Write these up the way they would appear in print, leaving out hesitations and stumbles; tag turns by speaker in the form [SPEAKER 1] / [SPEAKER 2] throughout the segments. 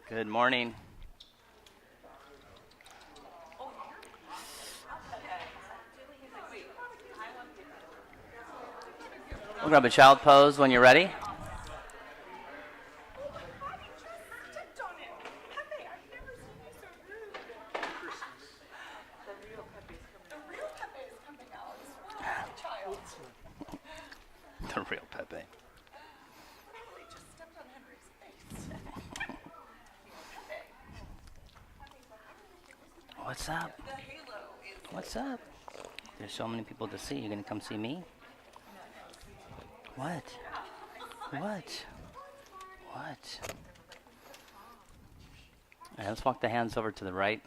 [SPEAKER 1] Good morning. We'll grab a child pose when you're ready. The real Pepe. What's up? What's up? There's so many people to see. You're gonna come see me? What? What? What? All right, let's walk the hands over to the right.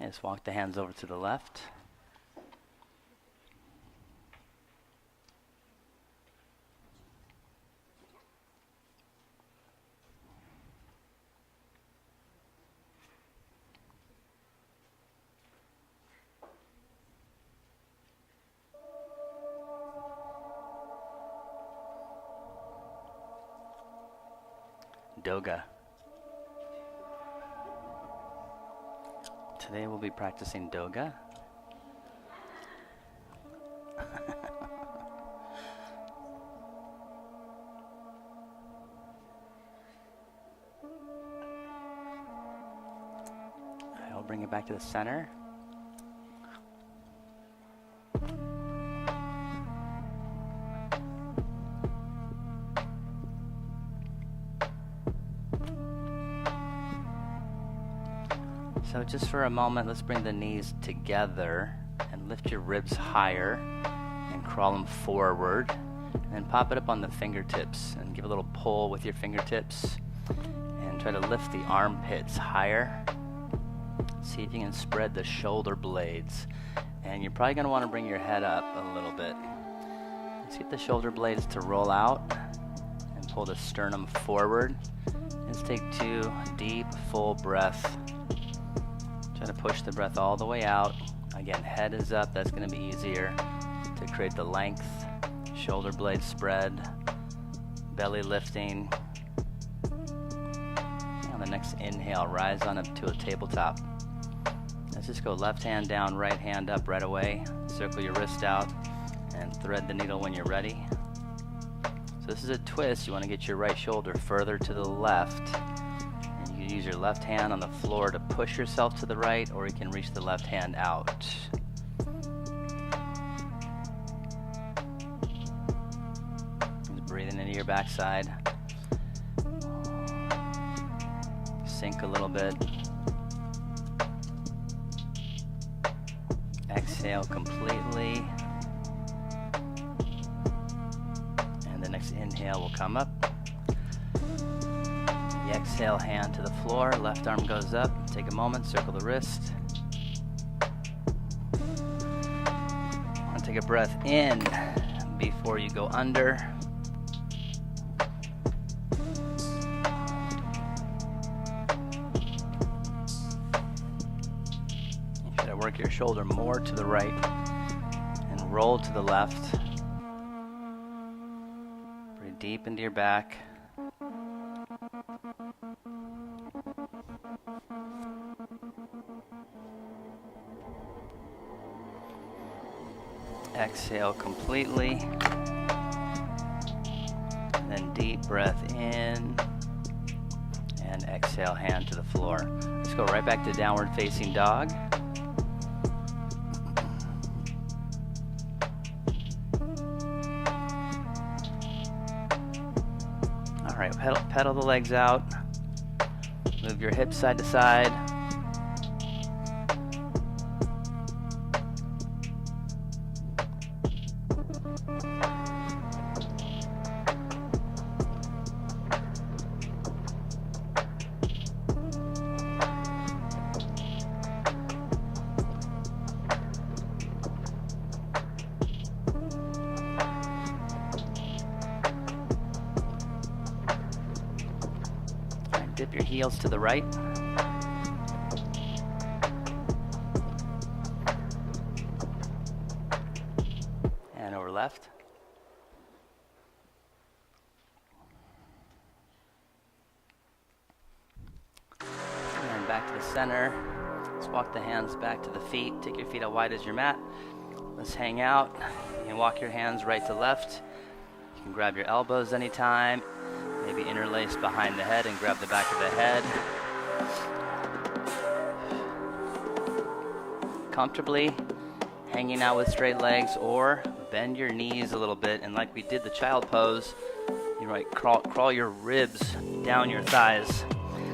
[SPEAKER 1] Just walk the hands over to the left. Doga. Today we'll be practicing Doga. I'll bring it back to the center. So just for a moment, let's bring the knees together and lift your ribs higher and crawl them forward. And then pop it up on the fingertips and give a little pull with your fingertips. And try to lift the armpits higher. See if you can spread the shoulder blades. And you're probably going to want to bring your head up a little bit. Let's get the shoulder blades to roll out and pull the sternum forward. Let's take 2 deep, full breaths. Try to push the breath all the way out. Again, head is up. That's going to be easier to create the length. Shoulder blades spread. Belly lifting. On the next inhale, rise on up to a tabletop. Let's just go left hand down, right hand up right away. Circle your wrist out and thread the needle when you're ready. So this is a twist. You want to get your right shoulder further to the left. You can use your left hand on the floor to push yourself to the right, or you can reach the left hand out. Just breathing into your backside. Sink a little bit. Exhale completely. And the next inhale will come up. Exhale, hand to the floor, left arm goes up. Take a moment, circle the wrist. And take a breath in before you go under. You should work your shoulder more to the right and roll to the left. Breathe deep into your back. Exhale completely. And then deep breath in. And exhale, hand to the floor. Let's go right back to downward facing dog. All right, pedal the legs out. Move your hips side to side. Dip your heels to the right. And over left. And back to the center. Let's walk the hands back to the feet. Take your feet out wide as your mat. Let's hang out. You can walk your hands right to left. You can grab your elbows anytime. Maybe interlace behind the head and grab the back of the head. Comfortably hanging out with straight legs, or bend your knees a little bit, and like we did the child pose, you might crawl your ribs down your thighs.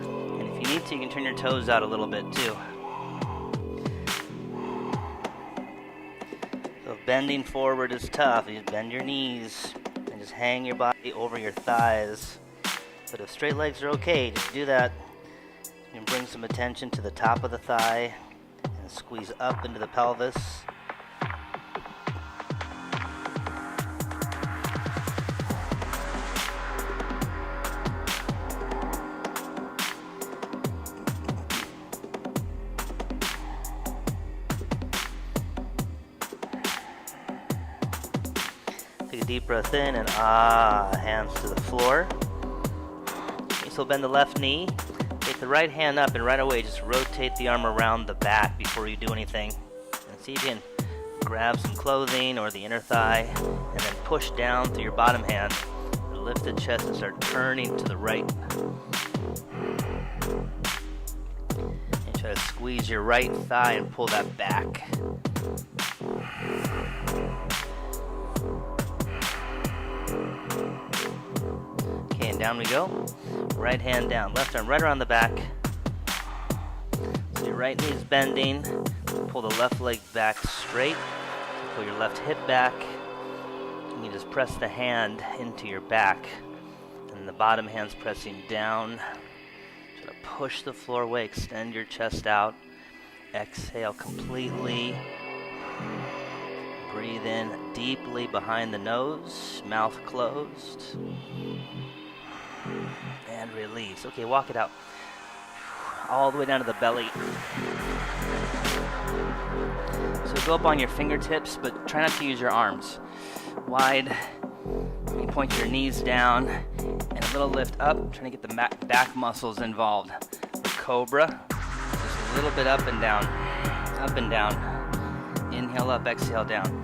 [SPEAKER 1] And if you need to, you can turn your toes out a little bit too. So if bending forward is tough, you bend your knees and just hang your body over your thighs. But if straight legs are okay, just do that. You can bring some attention to the top of the thigh and squeeze up into the pelvis. Take a deep breath in and hands to the floor. Okay, so bend the left knee. Take the right hand up and right away just rotate the arm around the back before you do anything. And see if you can grab some clothing or the inner thigh and then push down through your bottom hand. Lift the chest and start turning to the right. And try to squeeze your right thigh and pull that back. Okay, and down we go. Right hand down, left arm right around the back. So your right knee is bending. Pull the left leg back straight. Pull your left hip back. And you just press the hand into your back. And the bottom hand's pressing down. Try to push the floor away, extend your chest out. Exhale completely. Breathe in deeply behind the nose, mouth closed. And release. Okay, walk it out. All the way down to the belly. So go up on your fingertips, but try not to use your arms. Wide. You point your knees down and a little lift up, trying to get the back muscles involved. The cobra, just a little bit up and down. Up and down. Inhale up, exhale down.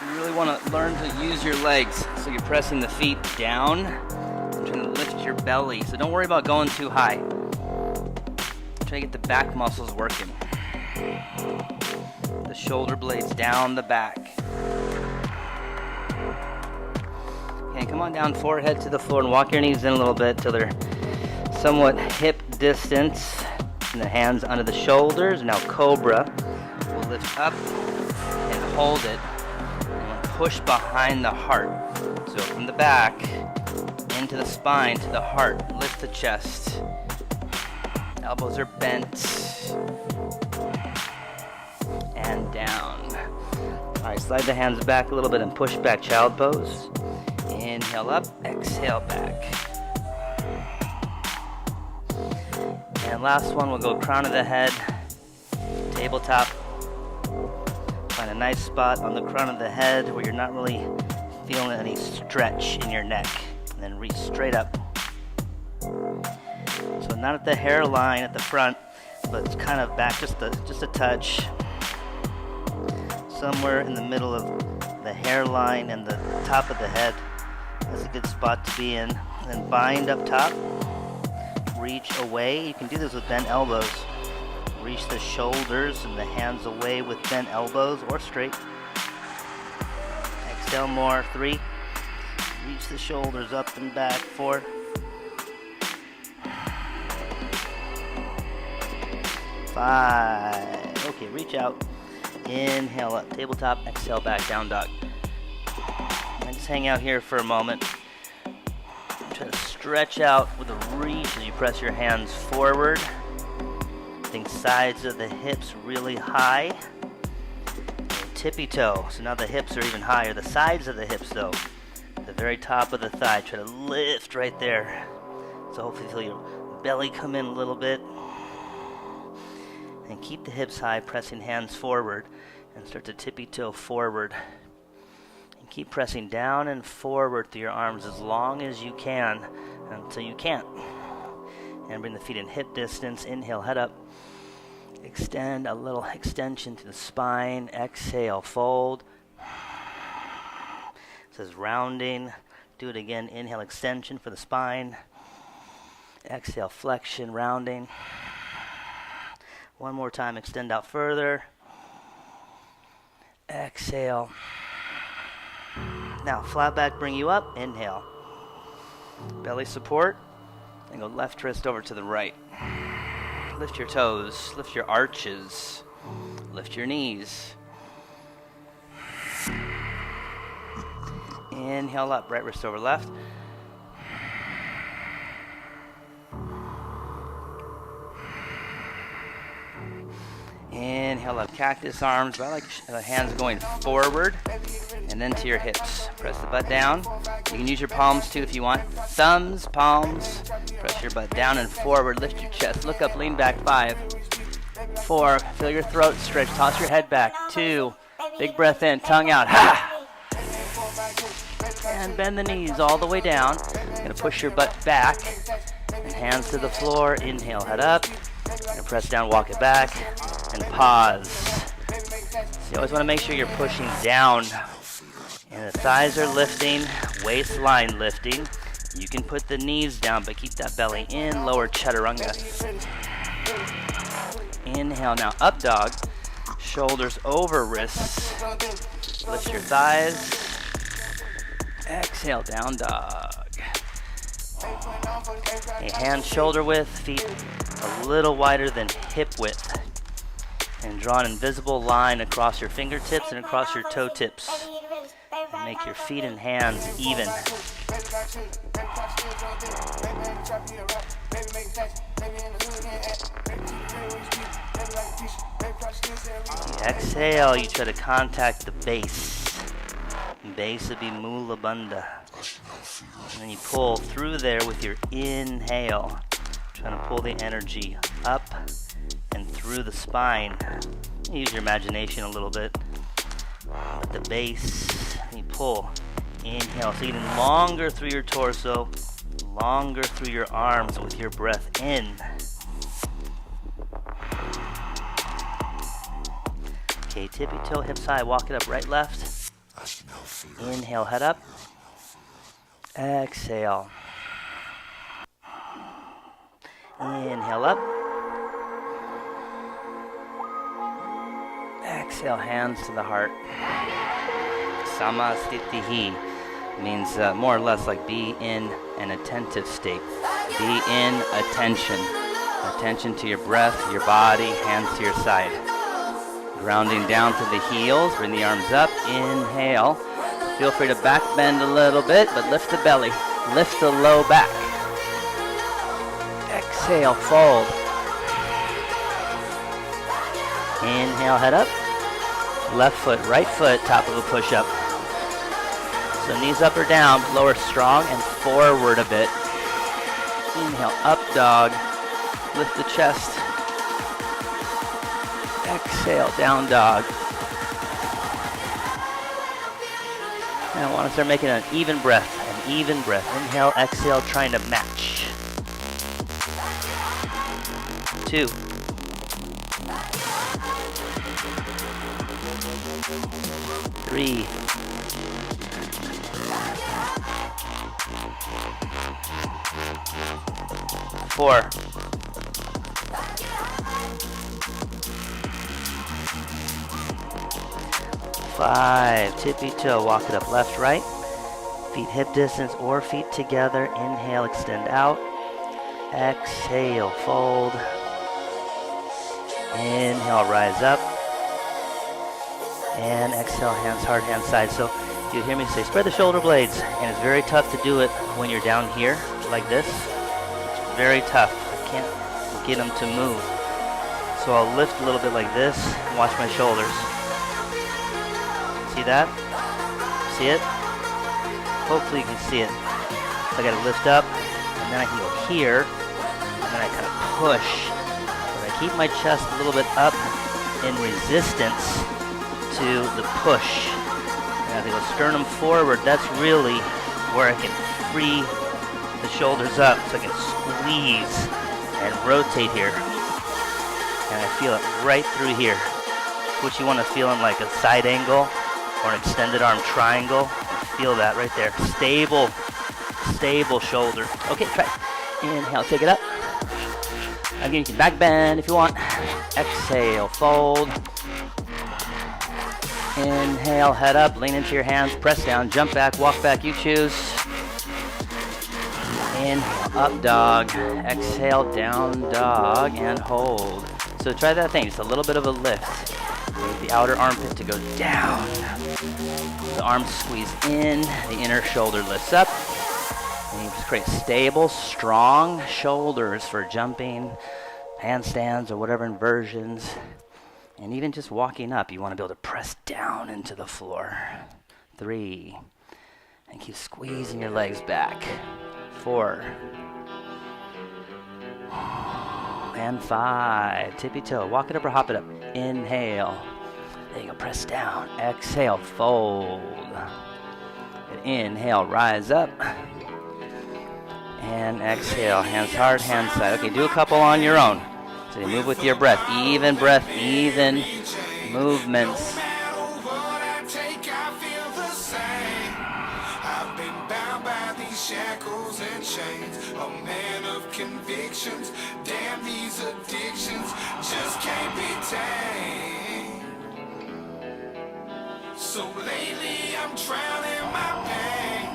[SPEAKER 1] You really want to learn to use your legs. So you're pressing the feet down and trying to lift your belly. So don't worry about going too high. Try to get the back muscles working. The shoulder blades down the back. Okay, come on down, forehead to the floor, and walk your knees in a little bit till they're somewhat hip distance. And the hands under the shoulders. Now cobra. We'll lift up and hold it. And push behind the heart. So from the back into the spine to the heart. Lift the chest. Elbows are bent. And down. Alright, slide the hands back a little bit and push back, child pose. Inhale up, exhale back. And last one, we'll go crown of the head, tabletop. Find a nice spot on the crown of the head where you're not really feeling any stretch in your neck. And then reach straight up. So not at the hairline at the front, but it's kind of back just a touch. Somewhere in the middle of the hairline and the top of the head. That's a good spot to be in. And then bind up top. Reach away. You can do this with bent elbows. Reach the shoulders and the hands away with bent elbows or straight. Exhale more. 3. Reach the shoulders up and back. 4. 5. Okay, reach out. Inhale up, tabletop. Exhale back, down dog. And just hang out here for a moment. Try to stretch out with a reach as you press your hands forward. Think sides of the hips really high. tippy toe. So now the hips are even higher. The sides of the hips though. The very top of the thigh. Try to lift right there. So hopefully feel your belly come in a little bit. And keep the hips high, pressing hands forward. And start to tippy toe forward. And keep pressing down and forward through your arms as long as you can until you can't. And bring the feet in hip distance. Inhale, head up. Extend a little extension to the spine. Exhale, fold. It says rounding. Do it again. Inhale, extension for the spine. Exhale, flexion, rounding. One more time, extend out further. Exhale. Now, flat back, bring you up. Inhale. Belly support. And go left wrist over to the right. Lift your toes. Lift your arches. Lift your knees. Inhale up, right wrist over left. Inhale up, cactus arms, but I like the hands going forward and then to your hips. Press the butt down. You can use your palms too if you want. Thumbs, palms. Press your butt down and forward. Lift your chest. Look up, lean back. 5, 4. Feel your throat stretch. Toss your head back. 2. Big breath in, tongue out. Ha! And bend the knees all the way down. You're gonna push your butt back. And hands to the floor. Inhale, head up. You're gonna press down, walk it back. And pause. So you always want to make sure you're pushing down. And the thighs are lifting, waistline lifting. You can put the knees down, but keep that belly in. Lower chaturanga. Inhale now, up dog. Shoulders over wrists. Lift your thighs. Exhale, down dog. A hand shoulder width, feet a little wider than hip width. And draw an invisible line across your fingertips and across your toe tips. And make your feet and hands even. Exhale, you try to contact the base. Base would be Mula Bandha. And then you pull through there with your inhale. Trying to pull the energy up and through the spine. Use your imagination a little bit. At the base, you pull. Inhale, so getting longer through your torso, longer through your arms with your breath in. Okay, tippy toe, hips high, walk it up, right, left. Inhale, head up. Exhale. Inhale up. Exhale, hands to the heart. Samastitihi means more or less like be in an attentive state. Be in attention. Attention to your breath, your body, hands to your side. Grounding down to the heels, bring the arms up. Inhale. Feel free to back bend a little bit, but lift the belly. Lift the low back. Exhale, fold. Inhale, head up. Left foot, right foot, top of a push-up. So knees up or down, lower strong and forward a bit. Inhale, up dog. Lift the chest. Exhale, down dog. Now I want to start making an even breath. Inhale, exhale, trying to match. 2. 3. 4. 5. Tippy toe, walk it up left, right. Feet hip distance or feet together. Inhale, extend out. Exhale, fold. Inhale, rise up. And exhale, hands hard, hands side. So you hear me say, spread the shoulder blades. And it's very tough to do it when you're down here like this. It's very tough. I can't get them to move. So I'll lift a little bit like this and watch my shoulders. See that? See it? Hopefully you can see it. So I gotta lift up, and then I can go here, and then I kind of push. But I keep my chest a little bit up in resistance to the push. And as I go sternum forward, that's really where I can free the shoulders up so I can squeeze and rotate here. And I feel it right through here. Which you want to feel in like a side angle or an extended arm triangle. Feel that right there. Stable shoulder. Okay, try it. Inhale, take it up. Again, you can back bend if you want. Exhale, fold. Inhale, head up, lean into your hands, press down, jump back, walk back, you choose. Inhale, up dog. Exhale, down dog, and hold. So try that thing, just a little bit of a lift. Need the outer armpit to go down. The arms squeeze in, the inner shoulder lifts up. And you just create stable, strong shoulders for jumping, handstands, or whatever inversions. And even just walking up, you want to be able to press down into the floor. 3. And keep squeezing your legs back. 4. And 5. Tippy toe. Walk it up or hop it up. Inhale. There you go. Press down. Exhale. Fold. And inhale. Rise up. And exhale. Hands hard, hands side. Okay, do a couple on your own. So you move with your breath. Even breath, even movements.
[SPEAKER 2] Shackles and chains, a man of convictions. Damn, these addictions just can't be tamed. So lately I'm drowning my pain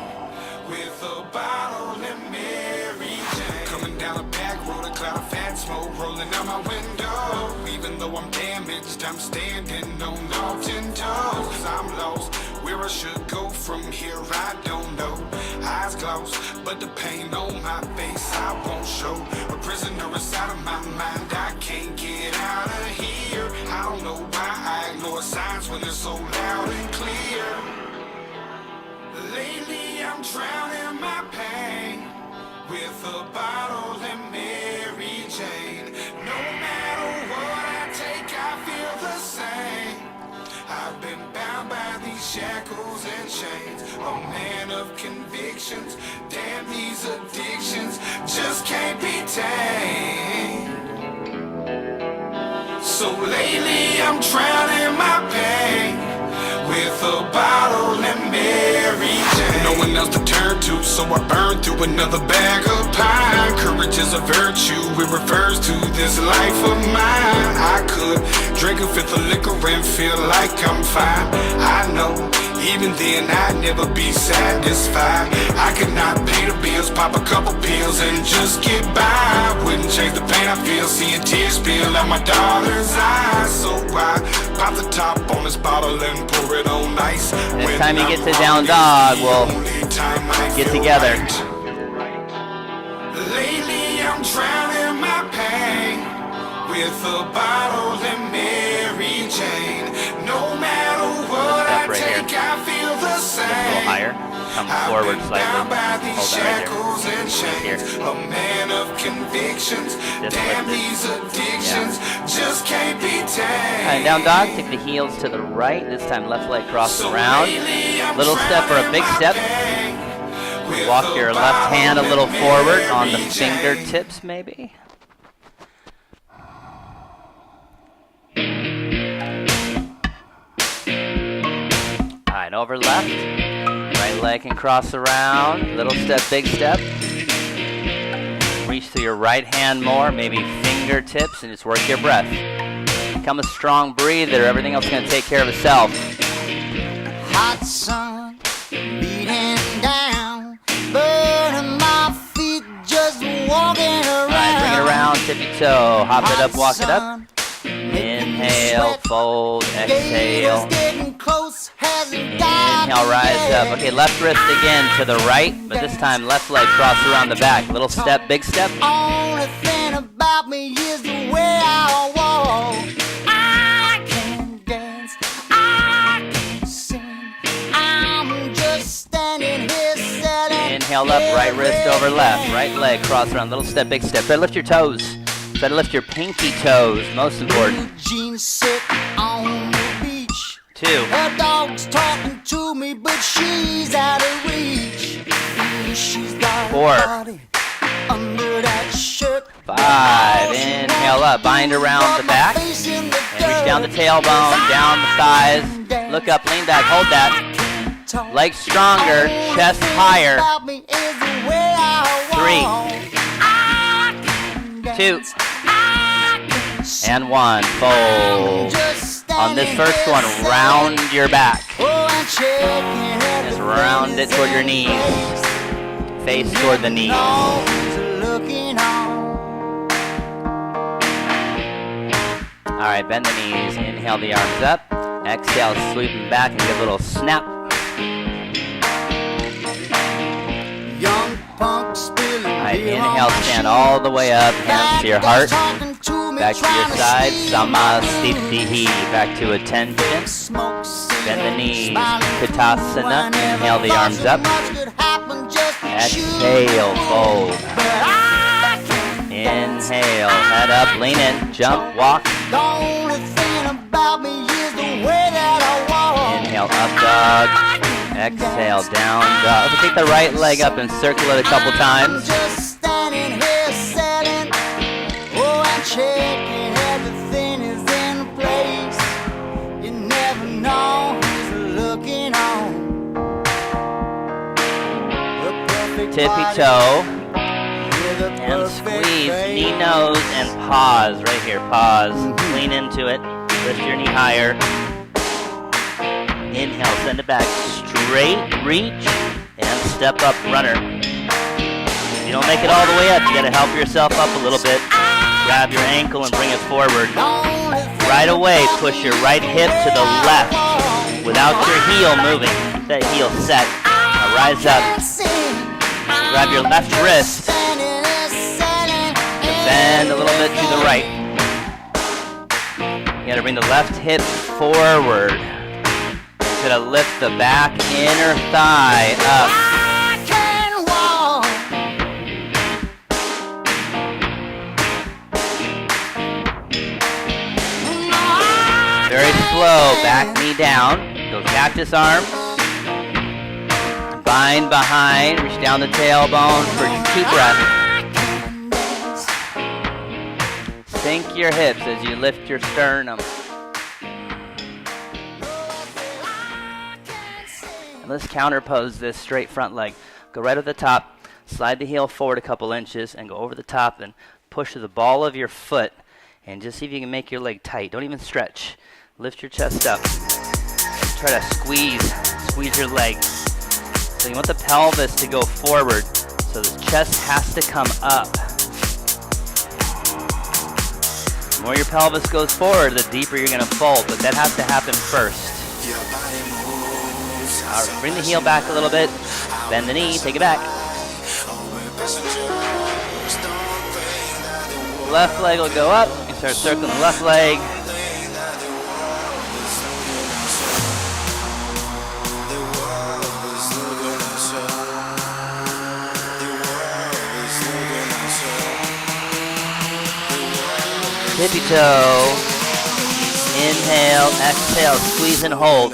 [SPEAKER 2] with a bottle and Mary Jane. Coming down a back road, a cloud of fat smoke rolling out my window. Even though I'm damaged, I'm standing on all 10 toes. I'm lost, where I should go from here, I don't know. Eyes closed, but the pain on my face I won't show. A prisoner inside of my mind, I can't get out of here. I don't know why I ignore signs when they're so loud and clear. Lately I'm drowning my pain with a bottle and Mary Jane. No matter what I take, I feel the same. I've been bound by these shackles and chains, a man of convictions. Damn, these addictions just can't be tamed. So lately I'm drowning my pain with a bottle and Mary Jane. No one else to turn to, so I burn through another bag of pine. Courage is a virtue, it refers to this life of mine. I could drink a fifth of liquor and feel like I'm fine. I know, even then I'd never be satisfied. I could not pay the bills, pop a couple pills and just get by. Wouldn't change the pain I feel, seeing tears spill out my daughter's eyes. So I pop the top on this bottle and pour it on ice.
[SPEAKER 1] Next time you get to down dog, we'll get together.
[SPEAKER 2] Lately I'm drowning my pain with a bottle and Mary Jane. No matter what I take, I feel the same.
[SPEAKER 1] A little higher. Come forward slightly. Hold that right there. Here.
[SPEAKER 2] A man of convictions. Damn, these addictions just can't be tamed.
[SPEAKER 1] Alright, down dog. Take the heels to the right. This time left leg cross around. Little step or a big step. Walk your left hand a little forward on the fingertips, maybe. Alright, over left. Right leg can cross around. Little step, big step. Reach through your right hand more, maybe fingertips, and just work your breath. Become a strong breather. Everything else is going to take care of itself.
[SPEAKER 3] Hot sun beating down, burning my feet just walking around.
[SPEAKER 1] Alright, bring it around, tippy toe. Hop it up, walk it up. Inhale, fold, exhale. Inhale, rise up. Okay, left wrist again to the right, but this time left leg cross around the back. Little step, big step.
[SPEAKER 3] Only thing about me is the way I walk. I can dance, I can sing.
[SPEAKER 1] Inhale up, right wrist over left. Right leg, cross around, little step, big step. Try to lift your toes. Try to lift your pinky toes, most important.
[SPEAKER 3] Jeans sit on the beach.
[SPEAKER 1] 2.
[SPEAKER 3] Her dog's talking to me, but she's out of reach. She's got
[SPEAKER 1] 4.
[SPEAKER 3] a body under that shirt.
[SPEAKER 1] 5. Inhale up, bind around the back. And reach down the tailbone, down the thighs. Look up, lean back, hold that. Legs stronger, chest higher. 3, 2, and 1. Fold. On this first one, round your back. Just round it toward your knees. Face toward the knees. Alright, bend the knees. Inhale the arms up. Exhale, sweep them back and give a little snap. Alright, inhale, stand all the way up. Hands to your heart. Back to your side. Samasthiti. Back to attention. Bend the knees. Katasana. Inhale the arms up. Exhale, fold. Inhale, head up, lean in, jump, walk. Inhale, up dog. Exhale, down dog. Take the right leg up and circle it a couple times. Tippy toe. And squeeze, knee, nose, and pause. Right here, pause. Lean into it. Lift your knee higher. Inhale, send it back. Straight, reach, and step up, runner. If you don't make it all the way up, you gotta help yourself up a little bit. Grab your ankle and bring it forward. Right away, push your right hip to the left without your heel moving. Keep that heel set. Now rise up. Grab your left wrist. Bend a little bit to the right. You gotta bring the left hip forward. You're gonna lift the back inner thigh up. Very slow, back knee down. Those cactus arms. Bind behind, reach down the tailbone for 2 breaths. Sink your hips as you lift your sternum. And let's counterpose this straight front leg. Go right at the top, slide the heel forward a couple inches, and go over the top, and push the ball of your foot, and just see if you can make your leg tight. Don't even stretch. Lift your chest up. Try to squeeze your leg. So you want the pelvis to go forward, so the chest has to come up. The more your pelvis goes forward, the deeper you're going to fold, but that has to happen first. All right, bring the heel back a little bit, bend the knee, take it back. Left leg will go up, you start circling the left leg. Tippy toe, inhale, exhale, squeeze and hold.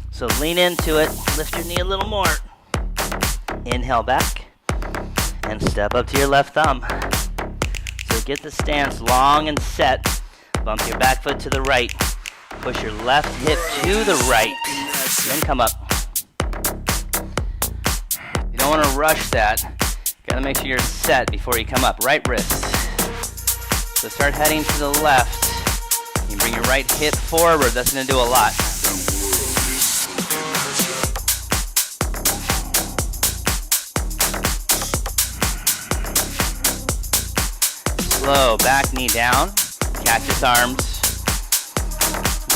[SPEAKER 1] So lean into it, lift your knee a little more. Inhale back, and step up to your left thumb. So get the stance long and set. Bump your back foot to the right. Push your left hip to the right, then come up. You don't want to rush that. Gotta make sure you're set before you come up. Right wrist. So start heading to the left. You bring your right hip forward. That's going to do a lot. Slow, back knee down. Cactus arms.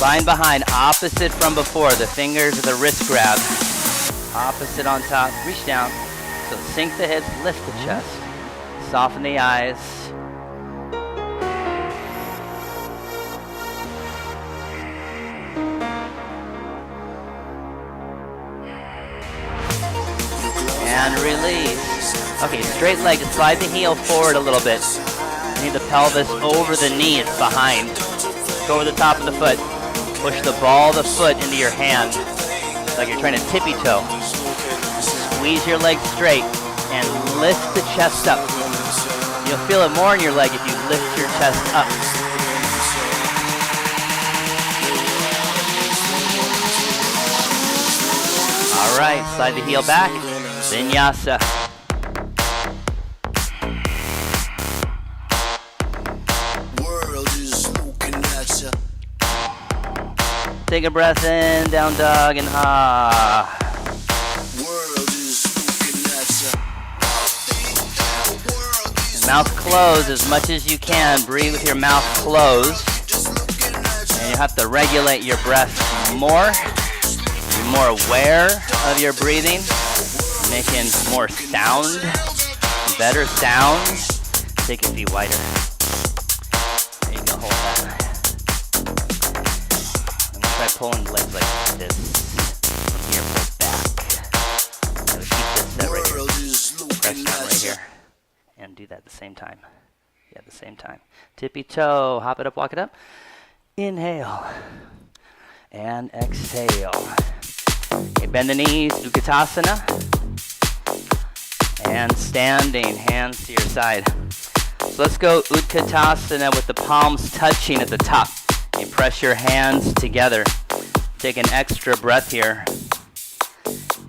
[SPEAKER 1] Bind behind, opposite from before. The fingers of the wrist grab. Opposite on top. Reach down. So sink the hips, lift the chest. Soften the eyes. and release. Okay, straight leg, slide the heel forward a little bit. You need the pelvis over the knees behind. Go over the top of the foot. Push the ball of the foot into your hand, like you're trying to tippy toe. Squeeze your leg straight and lift the chest up. You'll feel it more in your leg if you lift your chest up. All right, slide the heel back. Vinyasa. Take a breath in, down dog, and ah. Mouth closed as much as you can. Breathe with your mouth closed. And you have to regulate your breath more. Be more aware of your breathing. Making more sound. Better sound. Take your feet wider. There you go, hold that. I'm going to try pulling legs like this. From here, pull back. I'm going to keep this set right here. Press down right here. And do that at the same time. Yeah, at the same time. Tippy toe, hop it up, walk it up. Inhale. And exhale. Okay, bend the knees, Utkatasana. And standing, hands to your side. So let's go Utkatasana with the palms touching at the top. You press your hands together. Take an extra breath here.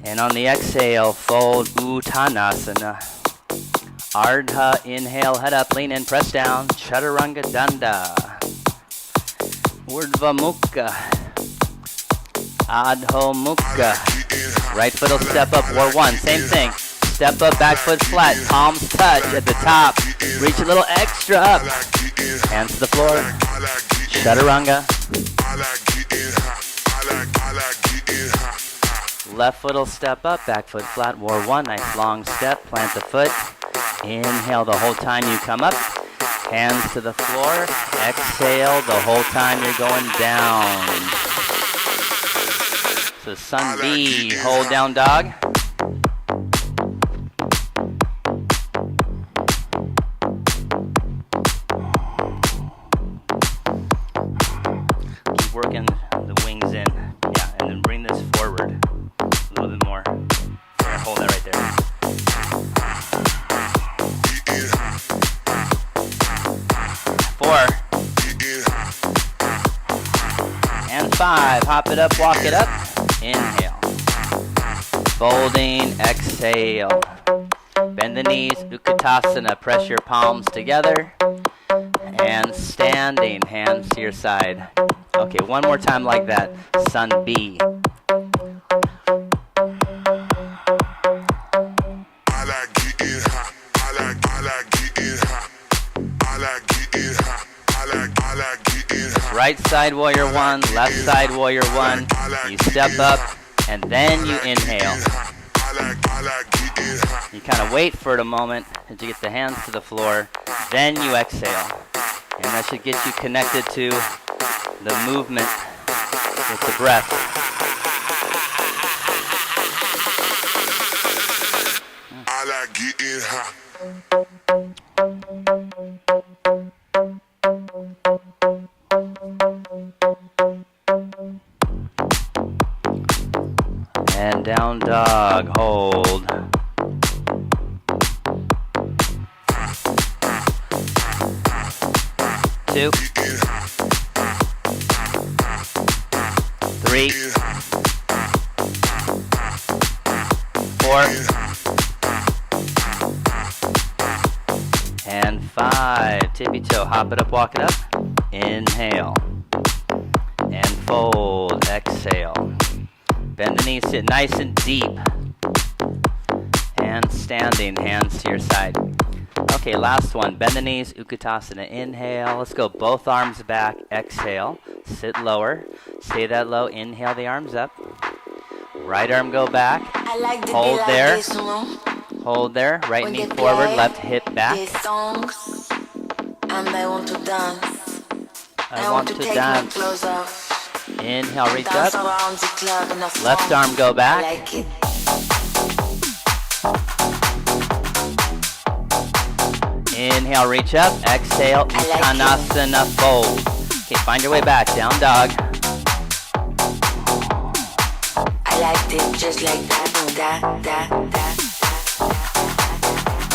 [SPEAKER 1] And on the exhale, fold Uttanasana. Ardha, inhale, head up, lean in, press down. Chaturanga Danda. Urdhva Mukha. Adho Mukha. Right foot will step up, war one. Same thing. Step up, back foot flat. Palms touch at the top. Reach a little extra up. Hands to the floor. Chaturanga. Left foot will step up, back foot flat, war one. Nice long step, plant the foot. Inhale the whole time you come up. Hands to the floor. Exhale the whole time you're going down. So Sun B, hold down dog. Keep working the wings in. Yeah, and then bring this forward a little bit more. There, hold that right there. 4 and 5. Hop it up, walk it up. Inhale. Folding, exhale. Bend the knees, Utkatasana. Press your palms together. And standing, hands to your side. Okay, one more time like that. Sun B. Right side warrior one, left side warrior one. You step up and then you inhale. You kind of wait for it a moment as you get the hands to the floor. Then you exhale. And that should get you connected to the movement with the breath.
[SPEAKER 2] I like getting high.
[SPEAKER 1] And down dog, hold. Two. 3. 4. And 5. Tippy toe, hop it up, walk it up. Inhale. And fold, exhale. Bend the knees, sit nice and deep. And standing, hands to your side. Okay, last one. Bend the knees, Utkatasana. Inhale. Let's go both arms back. Exhale. Sit lower. Stay that low. Inhale the arms up. Right arm go back. Hold there. Hold there. Right knee forward. Left hip back.
[SPEAKER 4] And I want to dance.
[SPEAKER 1] I want to dance. Inhale, reach up.
[SPEAKER 4] Dance around the club in a
[SPEAKER 1] Left arm go back.
[SPEAKER 4] I like it.
[SPEAKER 1] Inhale, reach up. Exhale, Uttanasana fold. Okay, find your way back. Down dog.
[SPEAKER 3] I liked it just like that.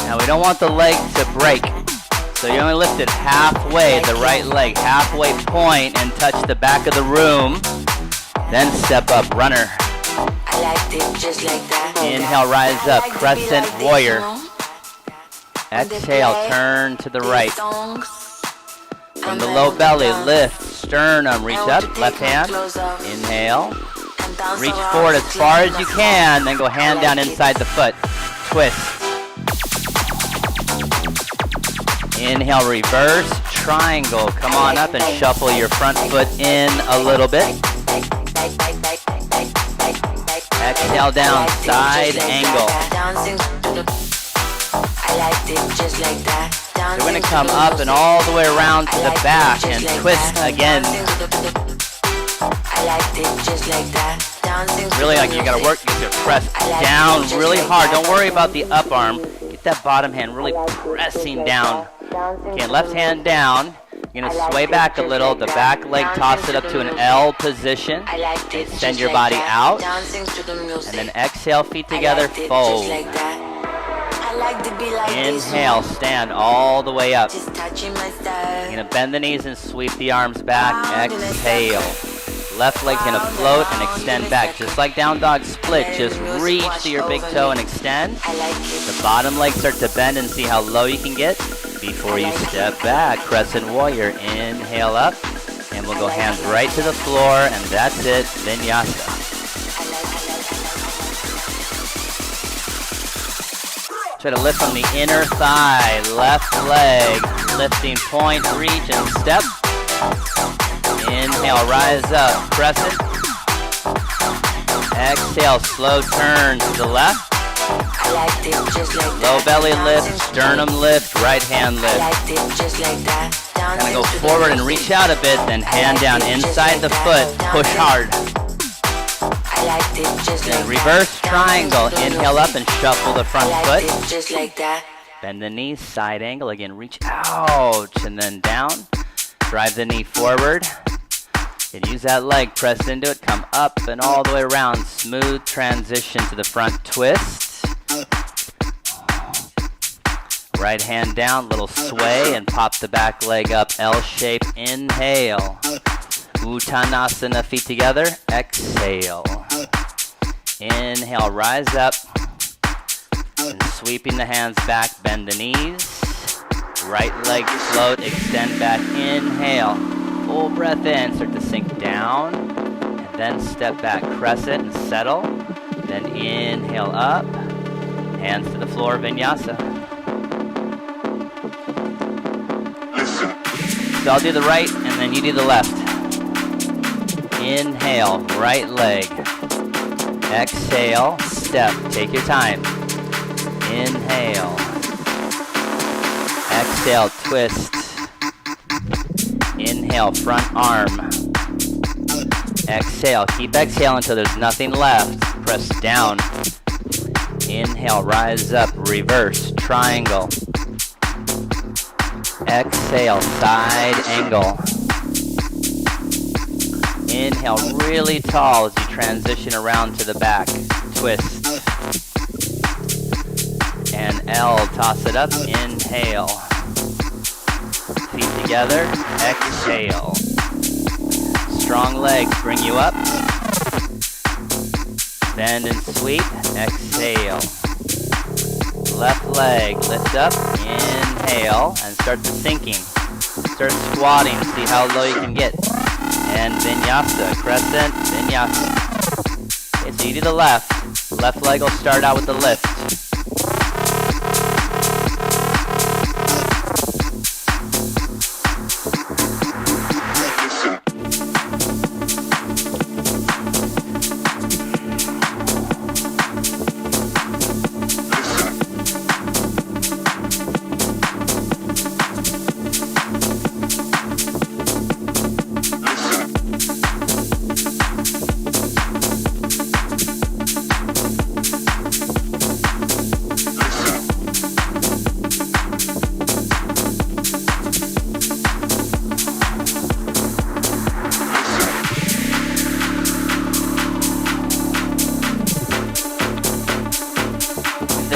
[SPEAKER 1] Now we don't want the leg to break. So you only lift it halfway, the right leg, halfway point, and touch the back of the room. Then step up, runner.
[SPEAKER 3] I liked it just like that.
[SPEAKER 1] Inhale, rise up, crescent warrior. Exhale, turn to the right. From the low belly, lift, sternum, reach up, left hand. Inhale. Reach forward as far as you can, then go hand down inside the foot. Twist. Inhale, reverse, triangle. Come on up and shuffle your front foot in a little bit. Exhale down, side angle. So we're going to come up and all the way around to the back and twist again. Really, like you got to work, you got to press down really hard. Don't worry about the up arm. Get that bottom hand really pressing down. Okay, left hand down. You're going to sway back a little. The back leg, toss it up to an L position. Extend your body out. And then exhale, feet together, fold. Inhale, stand all the way up. You're going to bend the knees and sweep the arms back. Exhale. Left leg's going to float and extend back. Just like down dog split, just reach to your big toe and extend. The bottom leg start to bend and see how low you can get before you step back. Crescent warrior, inhale up. And we'll go hands right to the floor, and that's it, vinyasa. Try to lift from the inner thigh, left leg, lifting point, reach and step. Inhale, rise up, crescent. Exhale, slow turn to the left. Low belly lift, sternum lift, right hand lift. Kind of go forward and reach out a bit, then hand down inside the foot, push hard. Then reverse triangle, inhale up and shuffle the front foot. Bend the knees, side angle, again reach out and then down. Drive the knee forward. And use that leg, press into it, come up and all the way around. Smooth transition to the front twist. Right hand down, little sway, and pop the back leg up, L shape, inhale. Uttanasana, feet together, exhale. Inhale, rise up. And sweeping the hands back, bend the knees. Right leg float, extend back, inhale. Full breath in, start to sink down. And then step back, crescent and settle. Then inhale up. Hands to the floor, vinyasa. So I'll do the right and then you do the left. Inhale, right leg. Exhale, step, take your time. Inhale. Exhale, twist. Inhale, front arm. Exhale, keep exhaling until there's nothing left. Press down. Inhale, rise up, reverse, triangle. Exhale, side angle. Inhale, really tall as you transition around to the back. Twist. And L, toss it up, inhale. Feet together, exhale. Strong legs bring you up. Bend and sweep, exhale. Left leg, lift up, inhale, and start the sinking. Start squatting, see how low you can get. And vinyasa, crescent, vinyasa. Okay, so you do the left. Left leg will start out with the lift.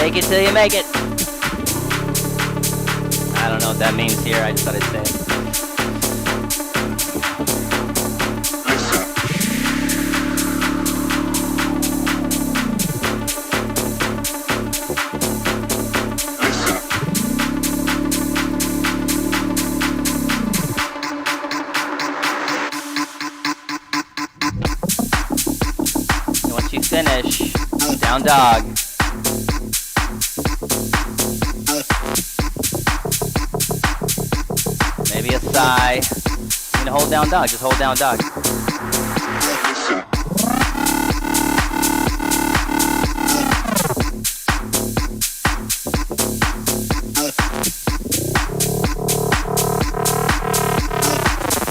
[SPEAKER 1] Fake it till you make it. I don't know what that means here. I just thought I'd say it. Finish, down dog. Maybe a sigh. You need to hold down dog, just hold down dog.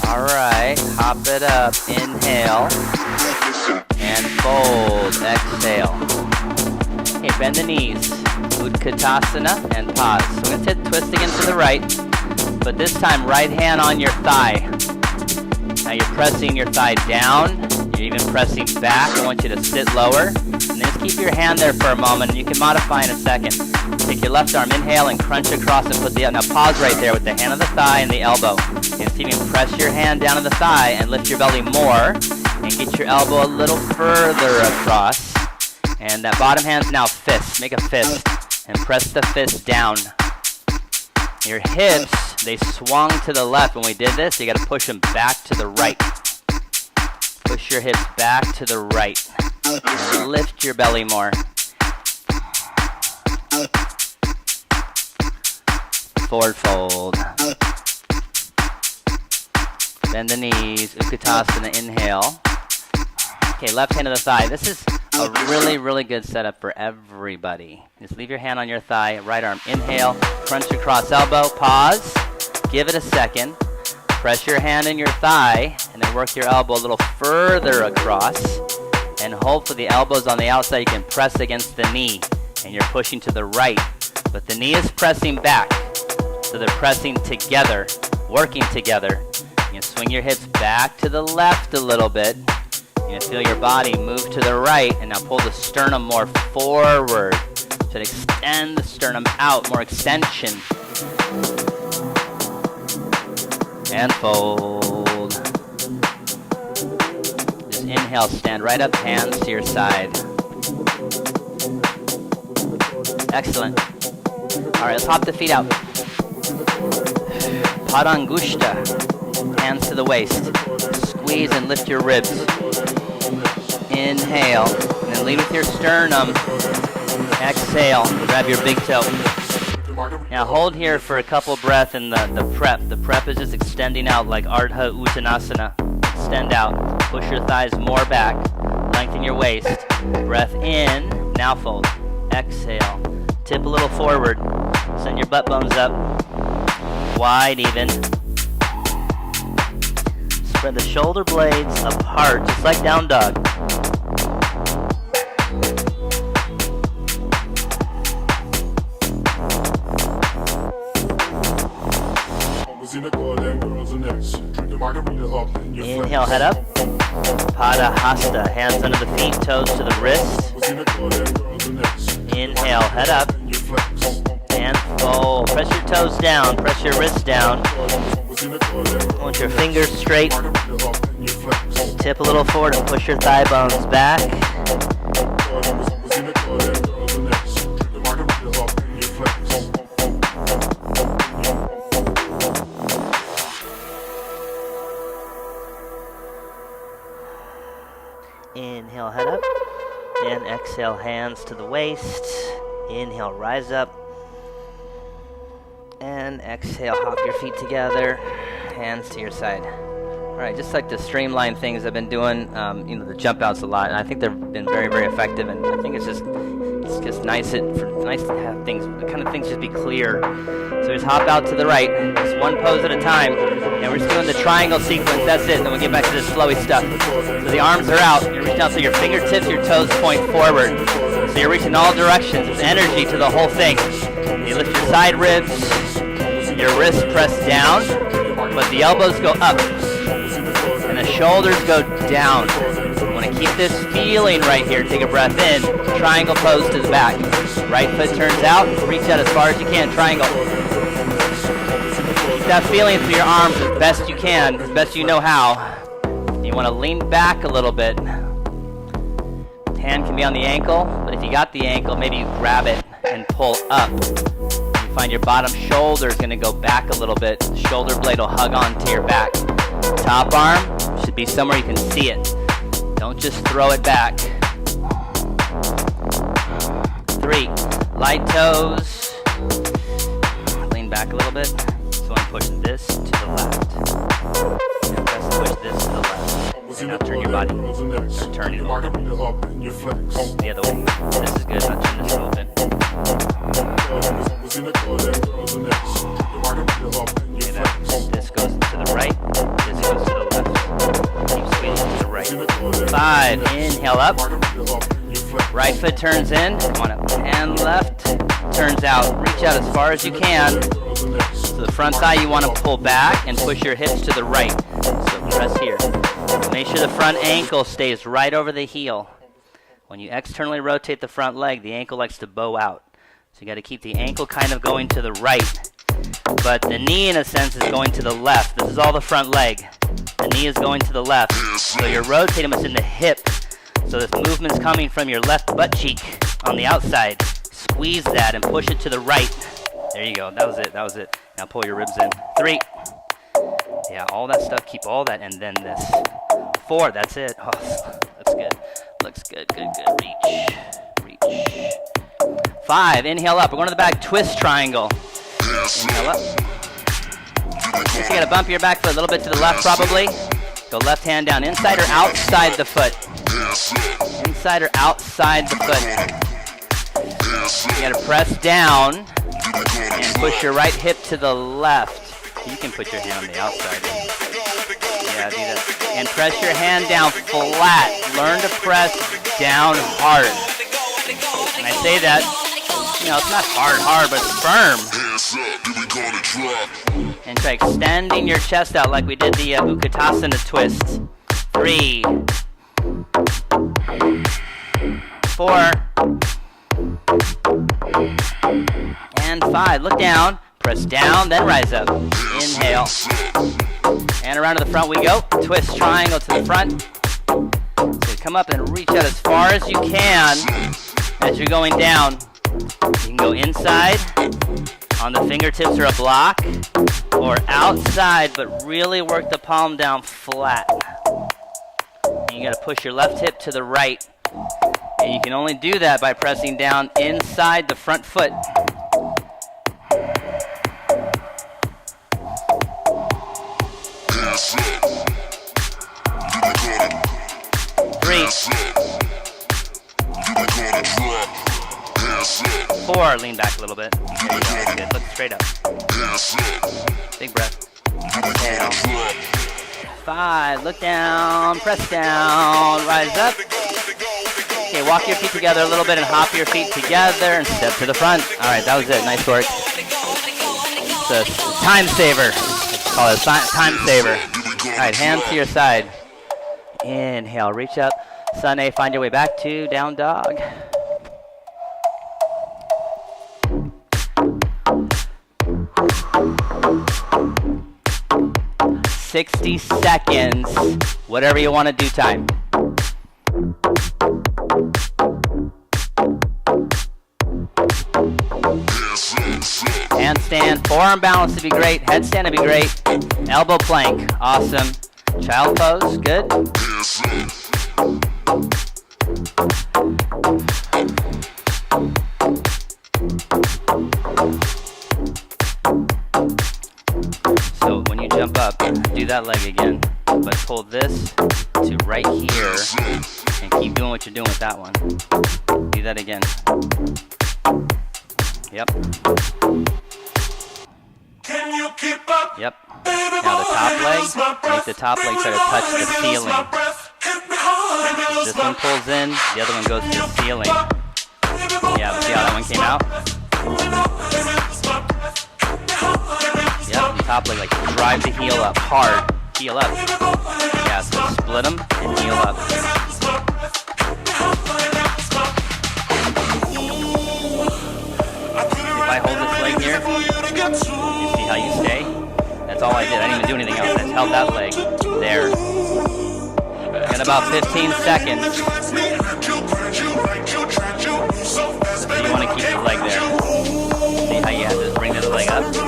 [SPEAKER 1] All right, hop it up, inhale. And fold, exhale. Okay, bend the knees. Utkatasana and pause. So we're going to twist again to the right, but this time right hand on your thigh. Now you're pressing your thigh down. You're even pressing back. I want you to sit lower. And then just keep your hand there for a moment, and you can modify in a second. Take your left arm, inhale, and crunch across and put the other. Now pause right there with the hand on the thigh and the elbow. And see if you can press your hand down on the thigh and lift your belly more. And get your elbow a little further across. And that bottom hand's now fist. Make a fist. And press the fist down. Your hips, they swung to the left when we did this. You got to push them back to the right. Push your hips back to the right. And lift your belly more. Forward fold. Bend the knees. Utkatasana, inhale. Okay, left hand to the thigh. This is a really, really good setup for everybody. Just leave your hand on your thigh, right arm. Inhale, crunch across elbow, pause. Give it a second. Press your hand in your thigh, and then work your elbow a little further across. And hopefully the elbow's on the outside. You can press against the knee, and you're pushing to the right. But the knee is pressing back. So they're pressing together, working together. You can swing your hips back to the left a little bit. You feel your body move to the right, and now pull the sternum more forward. So extend the sternum out, more extension. And fold. Just inhale, stand right up, hands to your side. Excellent. All right, let's hop the feet out. Padangushta. Hands to the waist. Squeeze and lift your ribs. Inhale, and then lead with your sternum. Exhale, grab your big toe. Now hold here for a couple breaths in the prep. The prep is just extending out like Ardha Uttanasana. Extend out, push your thighs more back, lengthen your waist. Breath in, now fold. Exhale, tip a little forward, send your butt bones up, wide even. Spread the shoulder blades apart, just like down dog. Inhale, head up. Padahasta, hands under the feet, toes to the wrist. Inhale, head up. And fold. Press your toes down, press your wrists down. Want your fingers straight. Tip a little forward and push your thigh bones back. Inhale, head up, and exhale, hands to the waist. Inhale, rise up, and exhale, hop your feet together, hands to your side. All right, just like the streamline things I've been doing, the jump outs a lot, and I think they've been very, very effective. And I think it's just nice to have things just be clear. So just hop out to the right, just one pose at a time, and we're just doing the triangle sequence. That's it. And then we'll get back to this flowy stuff. So the arms are out. You're reaching out so your fingertips, your toes point forward. So you're reaching all directions. There's energy to the whole thing. You lift your side ribs, your wrists press down, but the elbows go up, and the shoulders go down. I want to keep this feeling right here. Take a breath in, triangle pose to the back. Right foot turns out, reach out as far as you can, triangle. Keep that feeling through your arms as best you can, as best you know how. You want to lean back a little bit. Hand can be on the ankle, but if you got the ankle, maybe you grab it and pull up. You find your bottom shoulder is going to go back a little bit. The shoulder blade will hug onto your back. Top arm should be somewhere you can see it. Don't just throw it back. 3, light toes. Lean back a little bit. So I'm push this to the left. And press push this to the left. And now turn your body. Start turning it. The other way. This is good. Now turn this a little bit. Okay, this goes to the right. This goes to the left. Keep squeezing to the right. 5. Inhale up. Right foot turns in. On it. And left turns out. Reach out as far as you can. So the front thigh you want to pull back and push your hips to the right. So press here. Make sure the front ankle stays right over the heel. When you externally rotate the front leg, the ankle likes to bow out. So you got to keep the ankle kind of going to the right. But the knee, in a sense, is going to the left. This is all the front leg. The knee is going to the left. So you're rotating what's in the hip. So this movement's coming from your left butt cheek on the outside. Squeeze that and push it to the right. There you go. That was it. That was it. Now pull your ribs in. 3. Yeah, all that stuff. Keep all that, and then this. 4. That's it. Oh, that's good. Looks good. Good. Reach. 5. Inhale up. We're going to the back twist triangle. Inhale up. Just you got to bump your back foot a little bit to the left, probably. Go left hand down. Inside or outside the foot? Inside or outside the foot? You got to press down and push your right hip to the left. You can put your hand on the outside. Yeah, do that. And press your hand down flat. Learn to press down hard. And I say that, you know, it's not hard, but firm. And try extending your chest out like we did the Utkatasana twist. 3. 4. And 5. Look down. Press down, then rise up. Inhale. And around to the front we go. Twist triangle to the front. So come up and reach out as far as you can as you're going down. You can go inside on the fingertips or a block, or outside, but really work the palm down flat. And you got to push your left hip to the right. And you can only do that by pressing down inside the front foot. 3. 4. Lean back a little bit. There you go. That's good. Look straight up. Big breath. Exhale. 5. Look down. Press down. Rise up. Okay, walk your feet together a little bit and hop your feet together and step to the front. All right, that was it. Nice work. It's a time saver. Let's call it a time saver. All right, hands to your side. Inhale, reach up. Sun A, find your way back to down dog. "60 seconds, whatever you want to do time. Handstand, forearm balance to be great, headstand to be great, elbow plank, awesome. Child pose, good. So when you jump up, do that leg again, but pull this to right here and keep doing what you're doing with that one. Do that again. Yep.
[SPEAKER 2] Can you keep up?
[SPEAKER 1] Yep. Now the top leg, make the top leg try to touch the ceiling. This one pulls in, the other one goes to the ceiling. Yeah, see how that one came out? Yep, the top leg, like drive the heel up hard. Heel up. Yeah, so split them and heel up. You see how you stay? That's all I did. I didn't even do anything else. I just held that leg there. In about 15 seconds. So you want to keep the leg there. See how you have to bring the leg up? So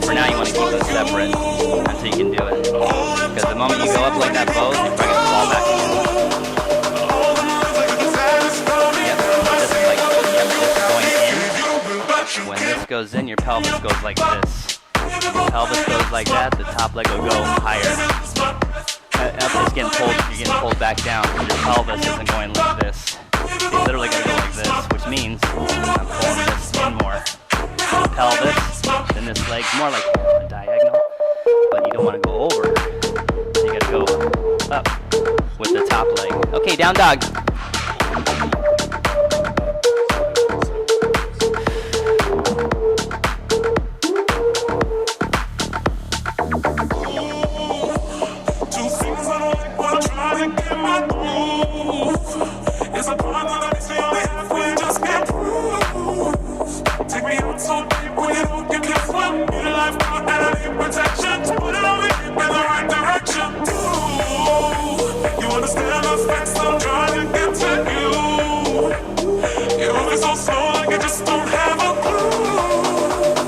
[SPEAKER 1] for now you want to keep them separate until you can do it. Because the moment you go up like that bow, you're probably going to fall back again. Yep, this is like, this going in. When this goes in, your pelvis goes like this. Your pelvis goes like that, the top leg will go higher. It's getting pulled, you're getting pulled back down. Your pelvis isn't going like this. You're literally going to go like this, which means I'm pulling this in more. Pelvis, then this leg, more like a diagonal, but you don't want to go over. So you got to go up with the top leg. Okay, down dog.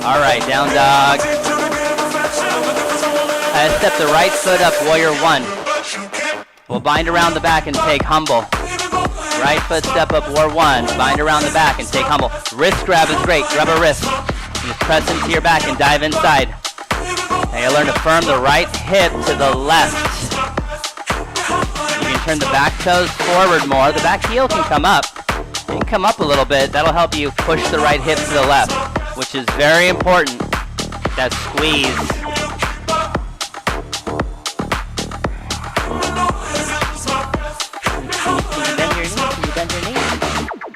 [SPEAKER 1] All right, down dog. I step the right foot up, warrior one. We'll bind around the back and take humble. Right foot step up, war one. Bind around the back and take humble. Wrist grab is great. Grab a wrist. Just press into your back and dive inside. Now you learn to firm the right hip to the left. You can turn the back toes forward more. The back heel can come up. You can come up a little bit. That'll help you push the right hip to the left, which is very important. That squeeze.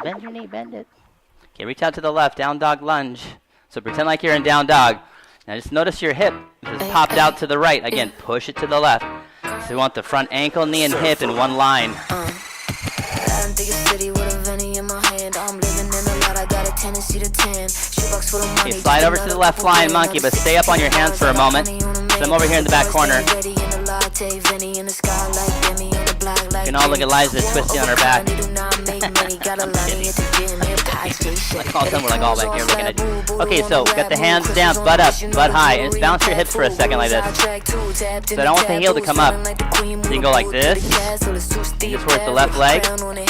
[SPEAKER 1] Bend your knee, bend it. Okay, reach out to the left, down dog lunge. So pretend like you're in down dog. Now just notice your hip is popped out to the right. Again, push it to the left. So we want the front ankle, knee, and hip in one line. Okay, slide over to the left flying monkey, but stay up on your hands for a moment. So I'm over here in the back corner. You can all look at Liza twisting on her back. Like all of a sudden we're like all back here looking at you. Okay, so got the hands down, butt up, butt high, and bounce your hips for a second like this. So I don't want the heel to come up. So you can go like this. You just work the left leg,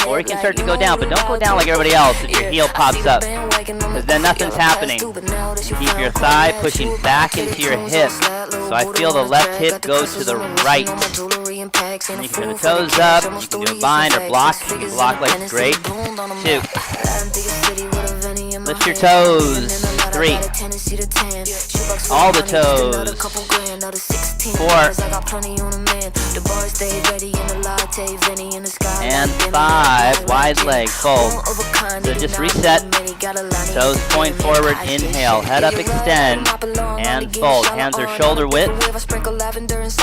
[SPEAKER 1] or you can start to go down, but don't go down like everybody else if your heel pops up, because then nothing's happening. Keep your thigh pushing back into your hip. So I feel the left hip go to the right. And you can turn the toes up, you can do a bind or block. You can block like it's great. 2. Lift your toes. 3. All the toes. 4. And 5. Wide leg, fold. So just reset. Toes point forward, inhale. Head up, extend. And fold. Hands are shoulder width.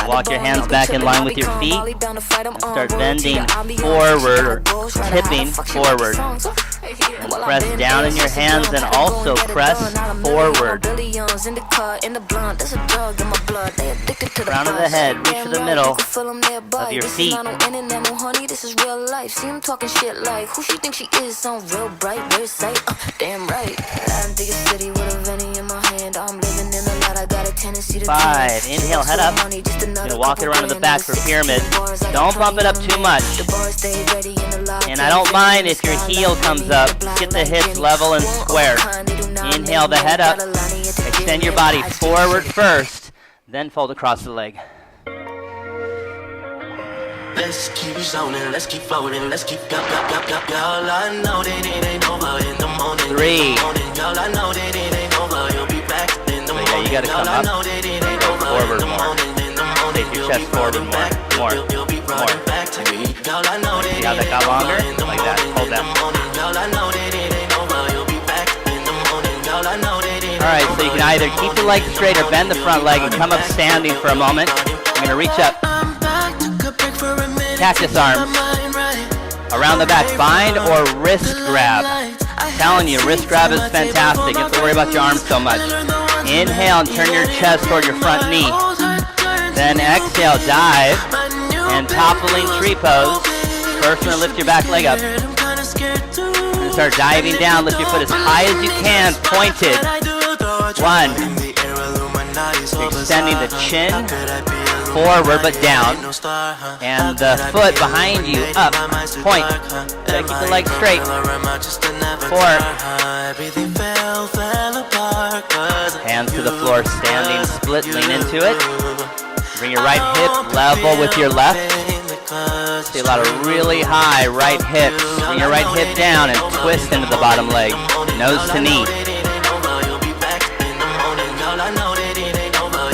[SPEAKER 1] Walk your hands back in line with your feet. And start bending forward or tipping forward. And press down in your hands and also press forward. Crown of the head, reach to the middle of your feet. Five, inhale, head up. You're gonna walk it around to the back for pyramid. Don't bump it up too much. And I don't mind if your heel comes up. Get the hips level and square. Inhale the head up. Extend your body forward first, then fold across the leg.
[SPEAKER 4] Let's keep zoning, let's keep floating, let's keep y'all I know that it ain't over in the morning.
[SPEAKER 1] 3.
[SPEAKER 4] Y'all I know that it ain't over, you'll be back in the morning.
[SPEAKER 1] Yeah, you gotta come up. Forward more. Take your chest forward more. More. See how that got longer? Like that. Hold that. Alright, so you can either keep the leg straight or bend the front leg and come up standing for a moment. I'm gonna reach up. Cactus arms around the back, bind or wrist grab. I'm telling you, wrist grab is fantastic. You don't have to worry about your arms so much. Inhale and turn your chest toward your front knee. Then exhale, dive, and toppling tree pose. First one, lift your back leg up. And start diving down, lift your foot as high as you can, pointed. 1. Extending the chin forward but down. And the foot behind you, up, point. Keep the leg straight. 4. Hands to the floor, standing split, lean into it. Bring your right hip level with your left. See a lot of really high right hips. Bring your right hip down and twist into the bottom leg. Nose to knee.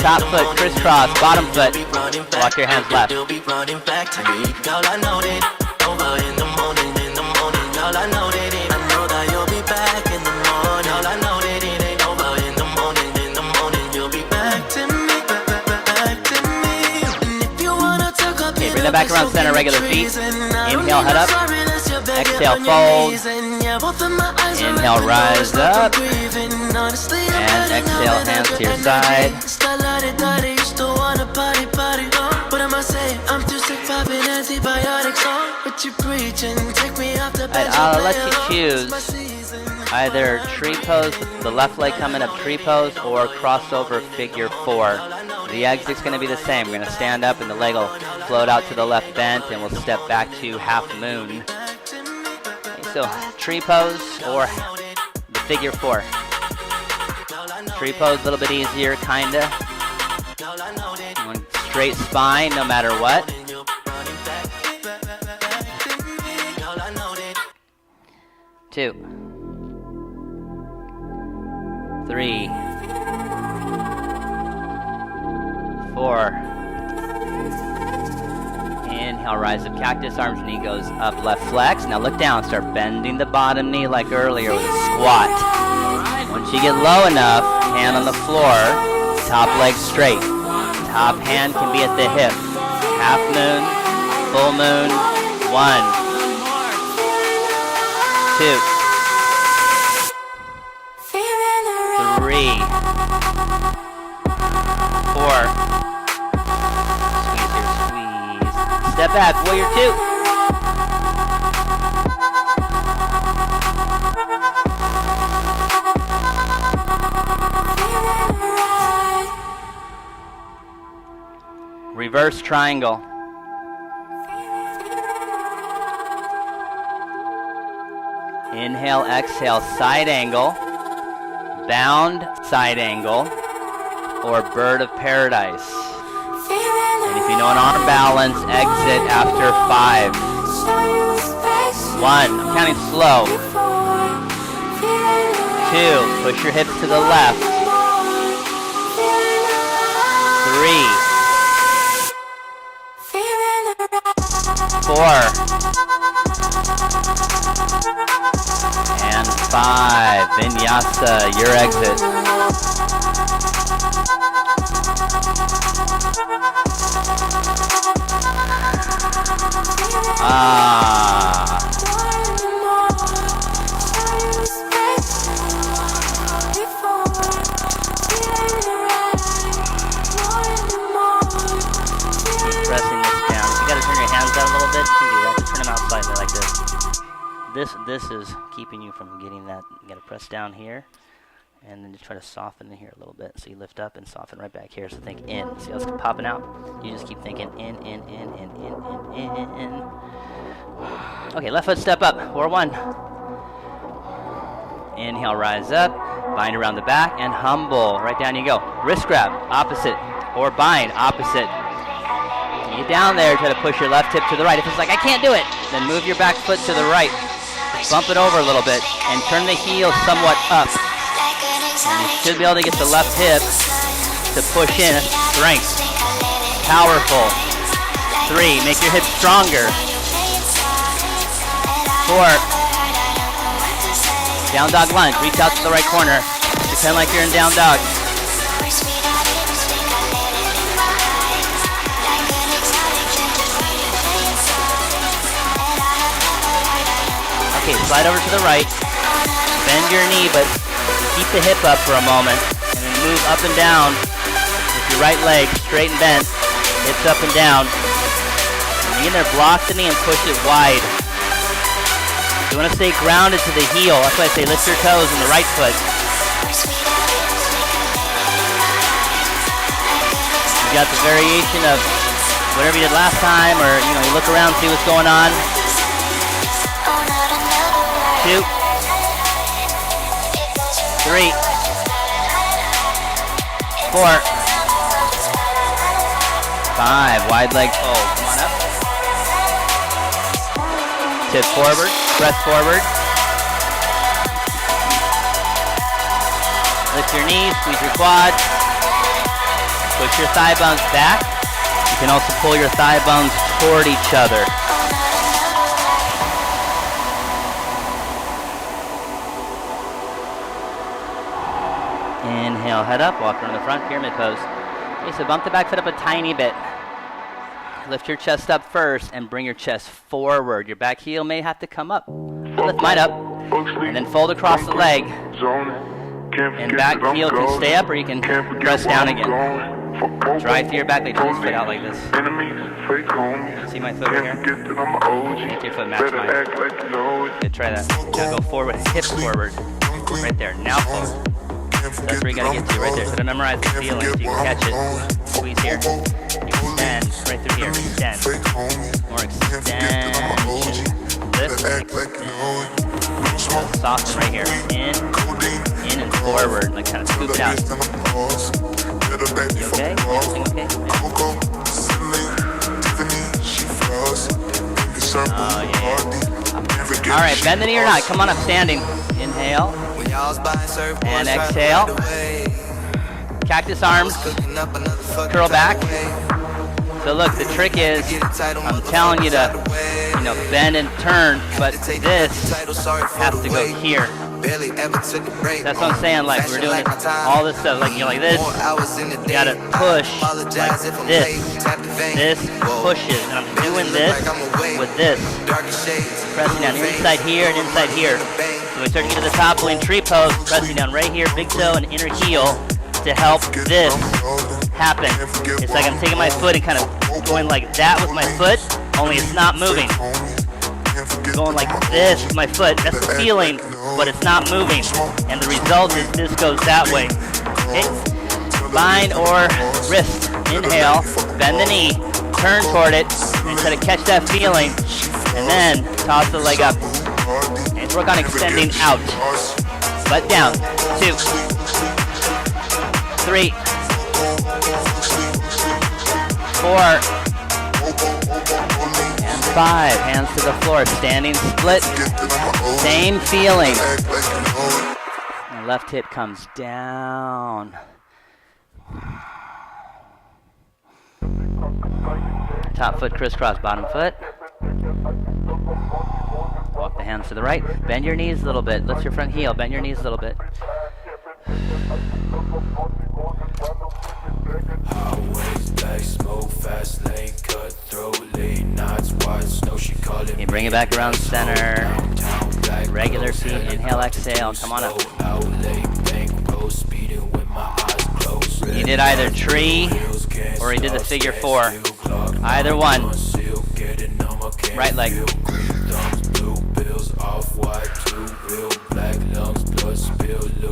[SPEAKER 1] Top foot, crisscross, bottom foot. Walk your hands left. Okay, bring that back around center, regular feet. Inhale, head up. Exhale, fold. Inhale, rise up. And exhale, hands to your side. I'll let you choose either tree pose, the left leg coming up tree pose, or crossover figure 4. The exit's going to be the same. We're going to stand up and the leg will float out to the left bent and we'll step back to half moon. Okay, so tree pose or the figure 4. Tree pose a little bit easier, kinda. One straight spine no matter what. 2, 3, 4. Inhale, rise up, cactus, arms, knee goes up, left flex. Now look down, start bending the bottom knee like earlier with a squat. Once you get low enough, hand on the floor, top leg straight. Top hand can be at the hip. Half moon, full moon, 1, 2, 3, 4. Squeeze here, squeeze. Step back, warrior 2. Reverse triangle. Inhale, exhale, side angle, bound side angle, or bird of paradise. And if you know an arm balance, exit after 5. 1, I'm counting slow. 2, push your hips to the left. 3, 4, and 5. Vinyasa, your exit. Pressing this down. You gotta turn your hands out a little bit. You can do that. Just turn them out slightly like this. This is keeping you from getting that. You gotta press down here, and then just try to soften in here a little bit. So you lift up and soften right back here. So think in. See how it's popping out? You just keep thinking in. Okay, left foot step up. 4, 1. Inhale, rise up. Bind around the back and humble. Right down you go. Wrist grab, opposite, or bind, opposite. When you get down there, try to push your left hip to the right. If it's like, I can't do it, then move your back foot to the right. Bump it over a little bit and turn the heel somewhat up. And you should be able to get the left hip to push in. Strength. Powerful. 3, make your hips stronger. 4, down dog lunge. Reach out to the right corner. Pretend like you're in down dog. Okay, slide over to the right. Bend your knee, but keep the hip up for a moment. And then move up and down with your right leg straight and bent. Hips up and down. And you're gonna block the knee and push it wide. You want to stay grounded to the heel. That's why I say lift your toes in the right foot. You got the variation of whatever you did last time, or you look around, see what's going on. 2, 3, 4, 5. Wide leg fold. Come on up. Tip forward. Press forward. Lift your knees. Squeeze your quads. Push your thigh bones back. You can also pull your thigh bones toward each other. Inhale, head up, walk around the front, pyramid pose. Okay, so bump the back foot up a tiny bit. Lift your chest up first and bring your chest forward. Your back heel may have to come up. I'll lift mine up. And then fold across the leg. And back heel can stay up or you can press down again. Drive through your back leg, just foot out like this. See my foot right here? Make your foot match mine. Good, try that. Now go forward, hips forward. Right there, now forward. That's where you gotta get to, right there. So to memorize the feeling, so you can catch it. Squeeze here. Extend, right through here. Extend. More extension. Lift, extend. Soften right here. In and forward. Like kind of scoop it out. You okay? Everything okay? Yeah. Oh, yeah. Alright, bend the knee or not. Come on up, standing. Inhale. And exhale. Cactus arms. Curl back. So look, the trick is, I'm telling you to, bend and turn, but this has to go here. That's what I'm saying, like, we're doing all this stuff, like, you're like this, you gotta push like this. This pushes, and I'm doing this with this. Pressing down inside here and inside here. So we start to get to the top, pulling tree pose, pressing down right here, big toe and inner heel to help this happen. It's like I'm taking my foot and kind of going like that with my foot, only it's not moving. Going like this with my foot, that's the feeling, but it's not moving. And the result is this goes that way. Okay? Spine or wrist. Inhale, bend the knee, turn toward it, and try to catch that feeling, and then toss the leg up. And work on extending out. Butt down. 2, 3, 4, and 5. Hands to the floor. Standing split. Same feeling. The left hip comes down. Top foot crisscross, bottom foot. Walk the hands to the right. Bend your knees a little bit. Lift your front heel. Bend your knees a little bit. You bring it back around center. Regular feet. Inhale, exhale. Come on up. You did either tree or you did the figure 4. Either one. Right leg.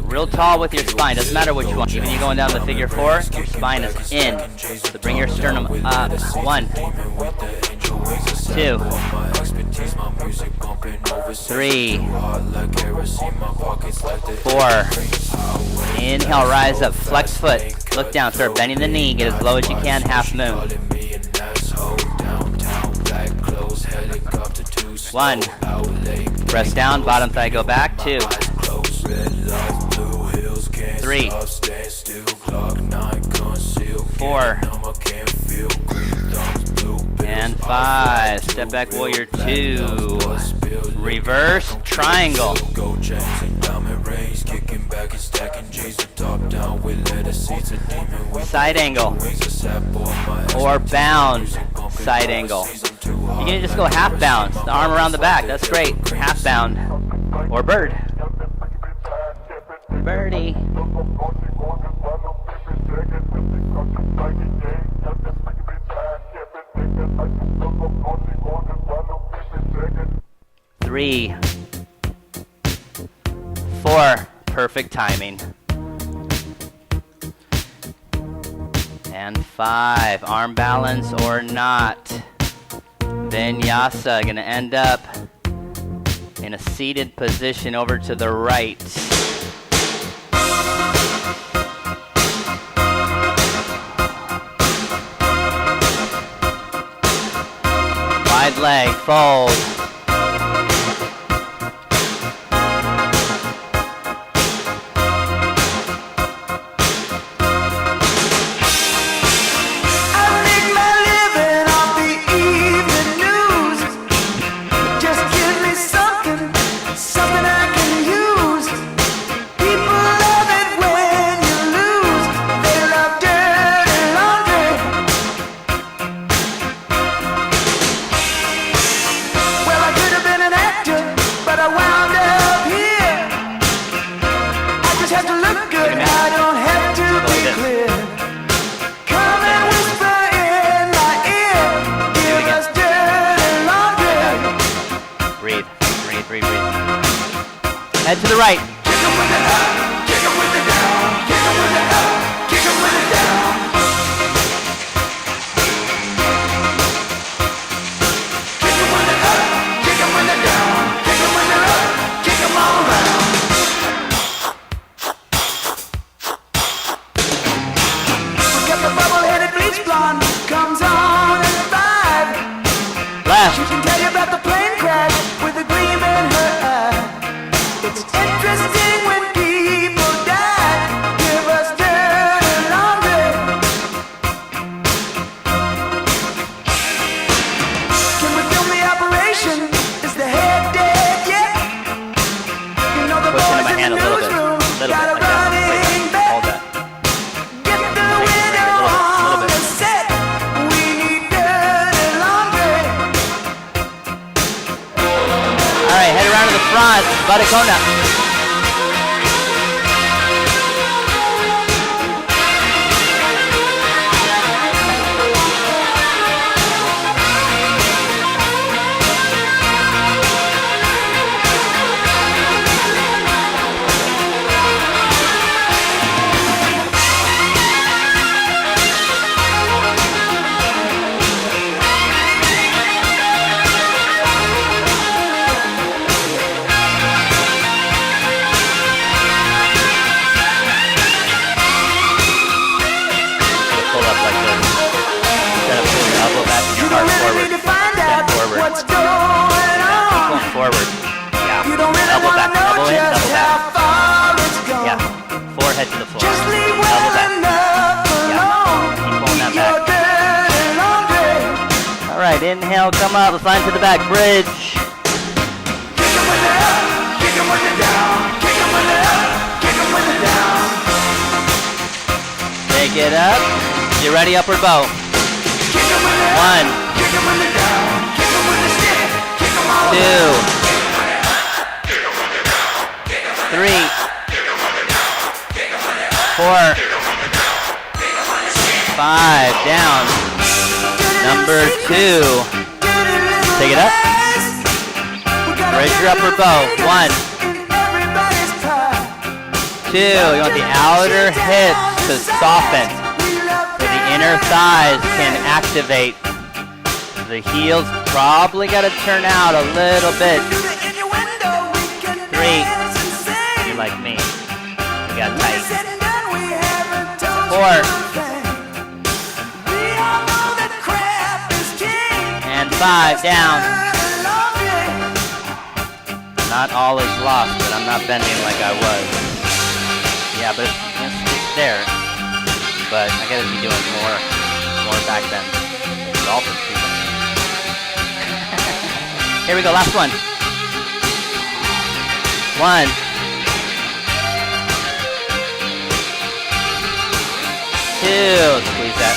[SPEAKER 1] Real tall with your spine. Doesn't matter which one. Even you going down the figure 4, your spine is in. So bring your sternum up. 1, 2, 3, 4. Inhale, rise up. Flex foot. Look down. Start bending the knee. Get as low as you can. Half moon. 1. Press down. Bottom thigh go back. 2. 3. 4. And 5. Step back, warrior 2. Reverse triangle. Side angle. Or bound side angle. You can just go half bound. The arm around the back. That's great. Half bound. Or bird. Birdie. Three, 4, perfect timing. And 5, arm balance or not. Vinyasa, gonna end up in a seated position over to the right. Wide leg, fold. Head to the right. Left. She can tell you about the plane crash with a gleam in her eye. It's interesting when people die. Give us dirty laundry. Can we film the operation? Is the head dead yet? You know the boys in the newsroom got a running bet. Hold that.
[SPEAKER 3] Get the winner on the set. We need dirty laundry.
[SPEAKER 1] All right, head around to the front. Batakona. Forward. Yeah. Elbow back, elbow in, double back. Yeah. Forehead to the floor. Elbow back. Yeah. Keep pulling that back. All right, inhale, come up. Let's line to the back. Bridge. Take it up. You ready? Upward bow. 1. 2, 3, 4, 5, down. Number 2. Take it up. Raise your upper bow. 1, 2. You want the outer hips to soften, so the inner thighs can activate. The heels probably got to turn out a little bit. 3. You're like me. You got tight. 4. And 5. Down. Not all is lost, but I'm not bending like I was. Yeah, but it's there. But I gotta be doing more back bends. Dolphins people. Here we go, last one. 1. 2. Squeeze that.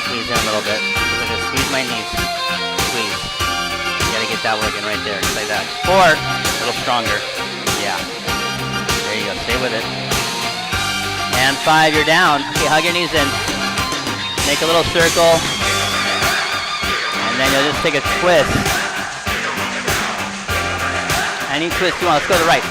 [SPEAKER 1] Squeeze in a little bit. I'm gonna squeeze my knees. Squeeze. You gotta get that working right there, just like that. 4. A little stronger. Yeah. There you go. Stay with it. and 5, you're down. Okay, hug your knees in. Make a little circle. And then you'll just take a twist. Any twist you want. Let's go to the right.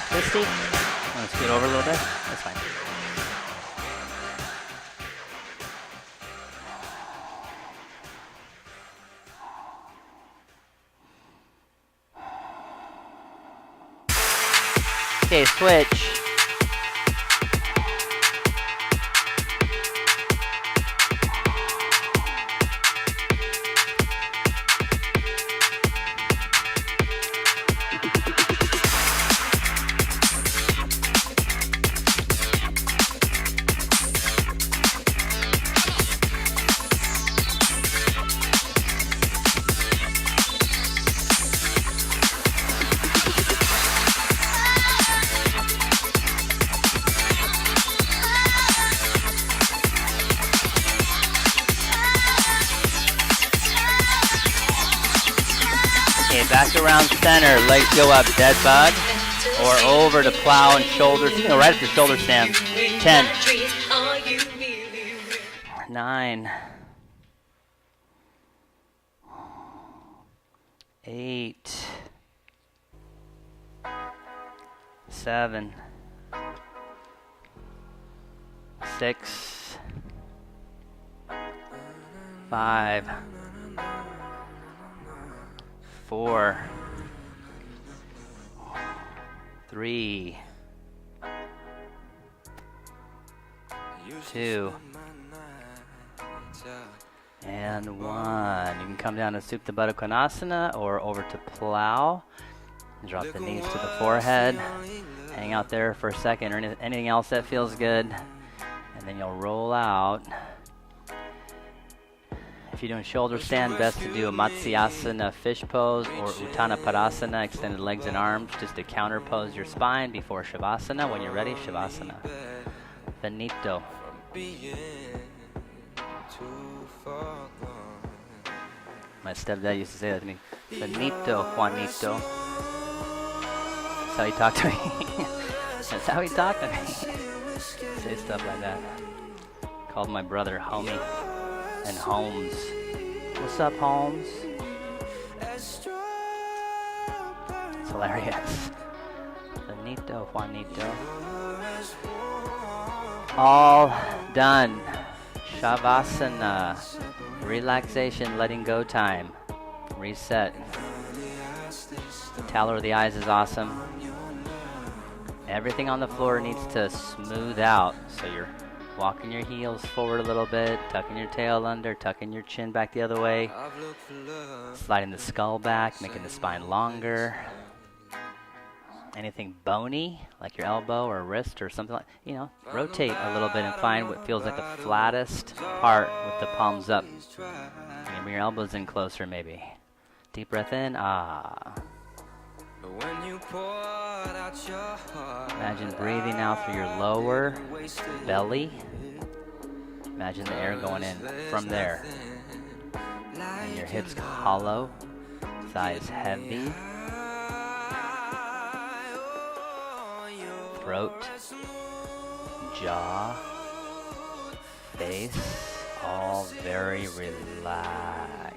[SPEAKER 1] Twisty. Want to scoot over a little bit? That's fine. Okay, switch. Back around center, legs go up, dead bug, or over to plow and shoulders. You can go right at the shoulder stand. 10, 9, 8, 7, 6, 5, 4, 3, 2, and 1. You can come down to Supta Baddha Konasana or over to plow. Drop the knees to the forehead. Hang out there for a second or anything else that feels good. And then you'll roll out. If you're doing shoulder stand, best to do a Matsyasana fish pose or Uttana Padasana, extended legs and arms, just to counter pose your spine before Shavasana. When you're ready, Shavasana. Finito. My stepdad used to say that to me. Finito, Juanito. That's how he talked to me. That's how he talked to me. Say stuff like that. Called my brother homie. And Holmes. What's up, Holmes? It's hilarious. Benito, Juanito. All done. Shavasana. Relaxation, letting go time. Reset. Taller of the eyes is awesome. Everything on the floor needs to smooth out, so you're walking your heels forward a little bit, tucking your tail under, tucking your chin back the other way, sliding the skull back, making the spine longer. Anything bony, like your elbow or wrist or something like, rotate a little bit and find what feels like the flattest part with the palms up. You can bring your elbows in closer maybe. Deep breath in, Imagine breathing out through your lower belly. Imagine the air going in from there. And your hips hollow, thighs heavy. Throat, jaw, face, all very relaxed.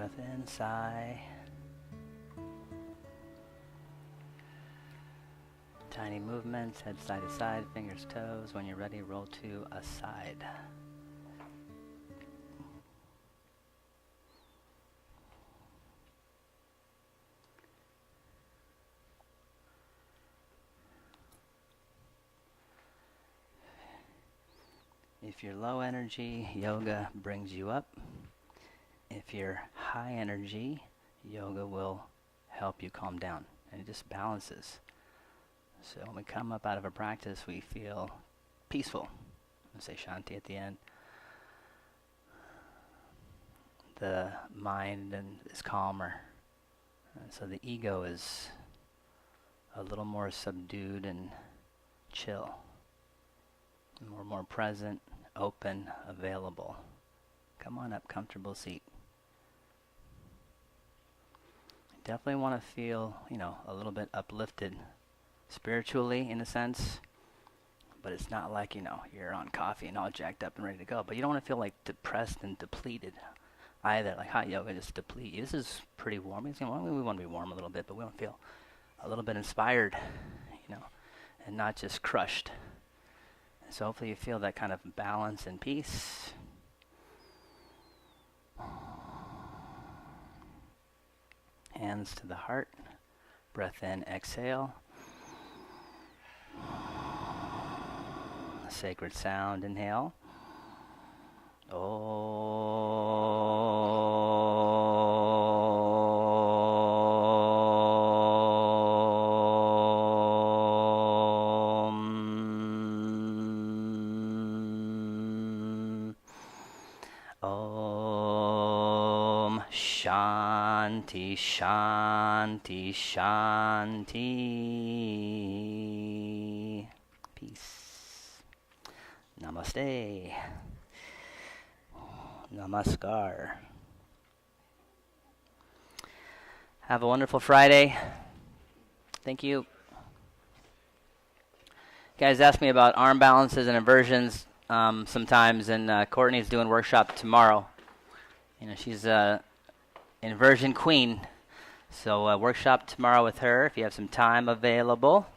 [SPEAKER 1] Breath in, sigh. Tiny movements, head side to side, fingers, toes. When you're ready, roll to a side. If you're low energy, yoga brings you up. If you're high energy, yoga will help you calm down, and it just balances. So when we come up out of a practice, we feel peaceful. I'll say Shanti at the end. The mind is calmer. And so the ego is a little more subdued and chill. And we're more present, open, available. Come on up, comfortable seat. Definitely want to feel, a little bit uplifted spiritually in a sense, but it's not like, you're on coffee and all jacked up and ready to go. But you don't want to feel like depressed and depleted either. Like hot yoga just deplete you. This is pretty warm. We want to be warm a little bit, but we want to feel a little bit inspired, and not just crushed. So hopefully you feel that kind of balance and peace. Hands to the heart. Breath in, exhale. A sacred sound, inhale. Om Shanti Shanti Shanti. Peace. Namaste. Namaskar. Have a wonderful Friday. Thank you. You guys ask me about arm balances and inversions sometimes, and Courtney's doing workshop tomorrow. She's inversion queen. So workshop tomorrow with her if you have some time available.